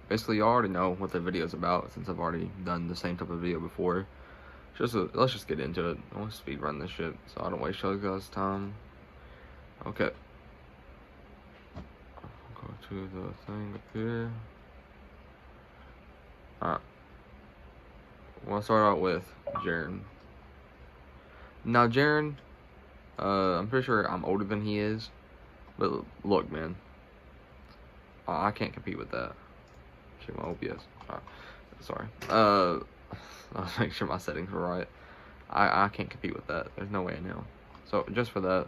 Basically, you already know what the video is about since I've already done the same type of video before. Let's just get into it. I want to speed run this shit so I don't waste you guys' time. Okay. Go to the thing up here. Alright. I want to start out with Jaren. Now, Jaren, I'm pretty sure I'm older than he is. But look, man. I can't compete with that. Check my OBS. Sorry. I'll make sure my settings are right. I can't compete with that. There's no way in hell. So, just for that.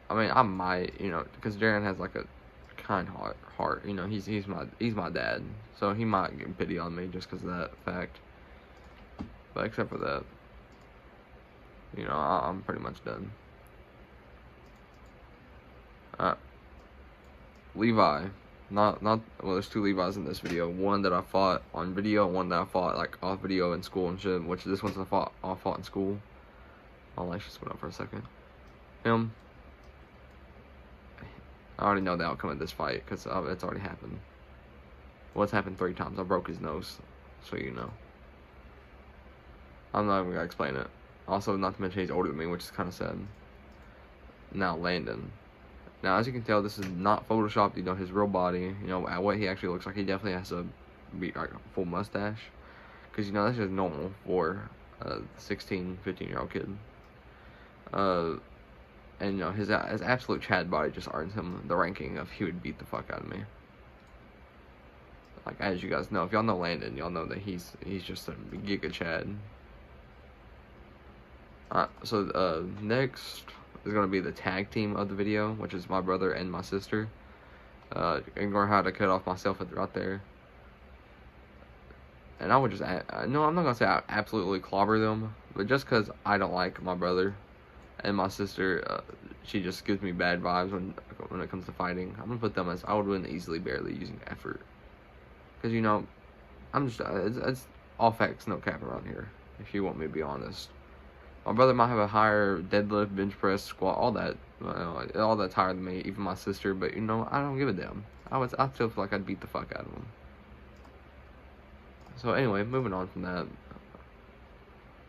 I mean, I might, because Jaren has like a kind heart. He's my dad, so he might get pity on me just because of that fact. But except for that, I'm pretty much done. Levi, not well. There's two Levis in this video. One that I fought on video, one that I fought like off video in school and shit. Which this one's I fought in school. My lights just went up for a second. Him. I already know the outcome of this fight because it's already happened. Well, it's happened 3 times. I broke his nose, so you know. I'm not even gonna explain it. Also, not to mention he's older than me, which is kind of sad. Now, Landon. Now, as you can tell, this is not photoshopped. His real body. At what he actually looks like. He definitely has to be like a full mustache, because that's just normal for a 16, 15-year-old kid. And his absolute Chad body just earns him the ranking of he would beat the fuck out of me. Like, as you guys know, if y'all know Landon, y'all know that he's just a giga Chad. So next is gonna be the tag team of the video, which is my brother and my sister. Ignore how to cut off myself right there. And I would just no, I'm not gonna say I absolutely clobber them, but just because I don't like my brother and my sister, she just gives me bad vibes when it comes to fighting. I'm gonna put them as I would win easily, barely using effort. Because I'm just it's all facts, no cap around here. If you want me to be honest, my brother might have a higher deadlift, bench press, squat, all that. All that's higher than me, even my sister. But I don't give a damn. I still feel like I'd beat the fuck out of him. So anyway, moving on from that,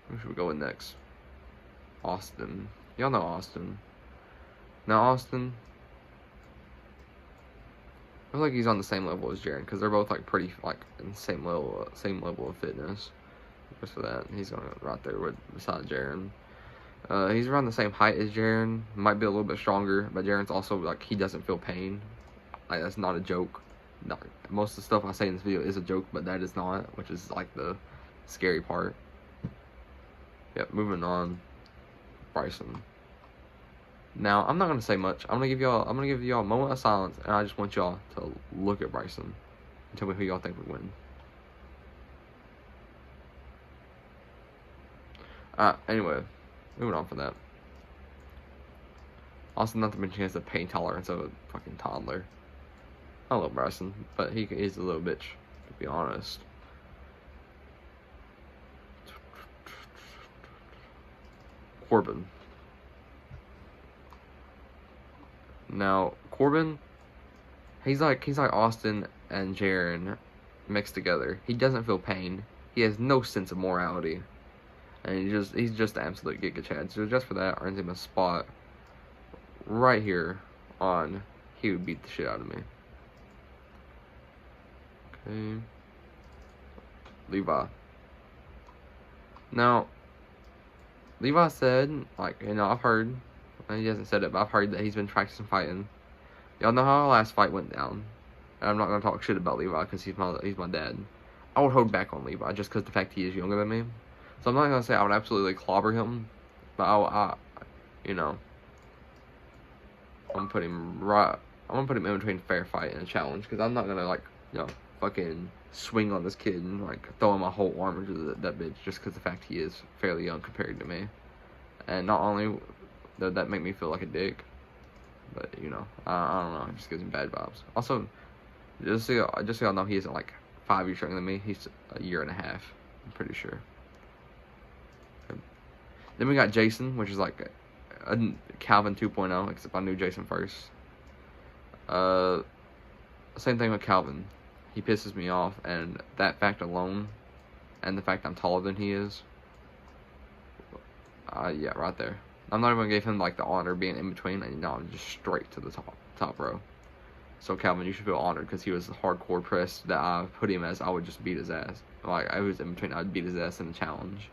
who should we go with next? Austin. Y'all know Austin. Now Austin, I feel like he's on the same level as Jaren because they're both like pretty like in the same level of fitness. Just for that, he's going right there beside Jaren. He's around the same height as Jaren. Might be a little bit stronger, but Jaren's also like he doesn't feel pain. Like that's not a joke. Most of the stuff I say in this video is a joke, but that is not, which is like the scary part. Yep. Moving on. Bryson. Now, I'm not gonna say much. I'm gonna give y'all a moment of silence, and I just want y'all to look at Bryson and tell me who y'all think would win. Anyway, moving on from that. Also, not to mention he has the pain tolerance of a fucking toddler. I love Bryson, but he's a little bitch, to be honest. Corbin. Now, Corbin, he's like Austin and Jaren mixed together. He doesn't feel pain. He has no sense of morality. And he's just the absolute giga Chad. So just for that, earns him a spot right here on he would beat the shit out of me. Okay. Levi. Now, Levi said, like, I've heard, he hasn't said it, but I've heard that he's been practicing fighting. Y'all know how our last fight went down. And I'm not gonna talk shit about Levi because he's my dad. I would hold back on Levi just because the fact he is younger than me. So I'm not gonna say I would absolutely clobber him, but I'm gonna put him in between fair fight and a challenge because I'm not gonna fucking swing on this kid and throw my whole arm into that bitch just because the fact he is fairly young compared to me. And not only does that make me feel like a dick, but I don't know, it just gives me bad vibes. Also, just so y'all know, he isn't 5 years younger than me. He's a year and a half, I'm pretty sure. Okay. Then we got Jason, which is like a Calvin 2.0, except I knew Jason first. Same thing with Calvin. He pisses me off, and that fact alone, and the fact I'm taller than he is, yeah, right there. I'm not even gonna give him like the honor being in between, and no, I'm just straight to the top row. So Calvin, you should feel honored because he was the hardcore press that I put him as. I would just beat his ass. Like I was in between, I'd beat his ass in the challenge.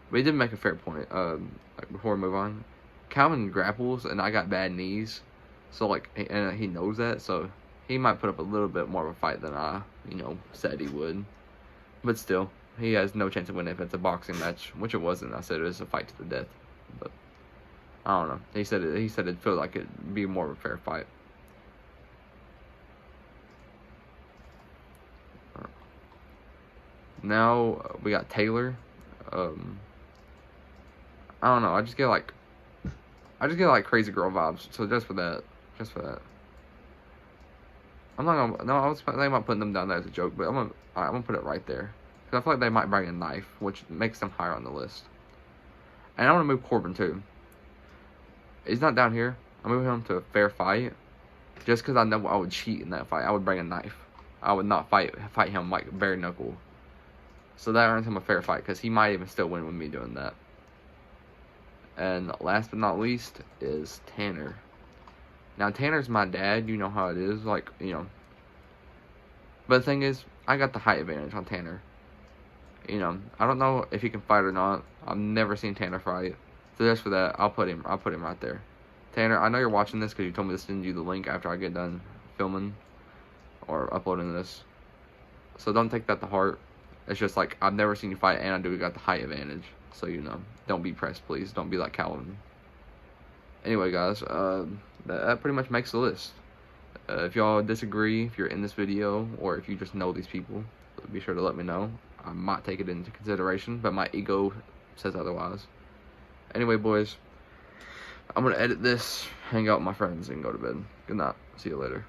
But he did make a fair point. Like before we move on, Calvin grapples, and I got bad knees, so like, and he knows that, so he might put up a little bit more of a fight than I, said he would. But still, he has no chance of winning if it's a boxing match, which it wasn't. I said it was a fight to the death, but I don't know. He said it'd feel like it'd be more of a fair fight. Now we got Taylor. I don't know. I just get like crazy girl vibes. So just for that. I'm not gonna. No, I was thinking about putting them down there as a joke, but I'm gonna put it right there because I feel like they might bring a knife, which makes them higher on the list. And I want to move Corbin too. He's not down here. I'm moving him to a fair fight, just because I know I would cheat in that fight. I would bring a knife. I would not fight him like bare knuckle. So that earns him a fair fight because he might even still win with me doing that. And last but not least is Tanner. Now Tanner's my dad. You know how it is, like But the thing is, I got the height advantage on Tanner. I don't know if he can fight or not. I've never seen Tanner fight. So just for that, I'll put him right there. Tanner, I know you're watching this because you told me to send you the link after I get done filming or uploading this. So don't take that to heart. It's just like, I've never seen you fight, and I do got the height advantage. So, don't be pressed, please. Don't be like Calvin. Anyway, guys, that pretty much makes the list. If y'all disagree, if you're in this video, or if you just know these people, be sure to let me know. I might take it into consideration, but my ego says otherwise. Anyway, boys, I'm going to edit this, hang out with my friends, and go to bed. Good night. See you later.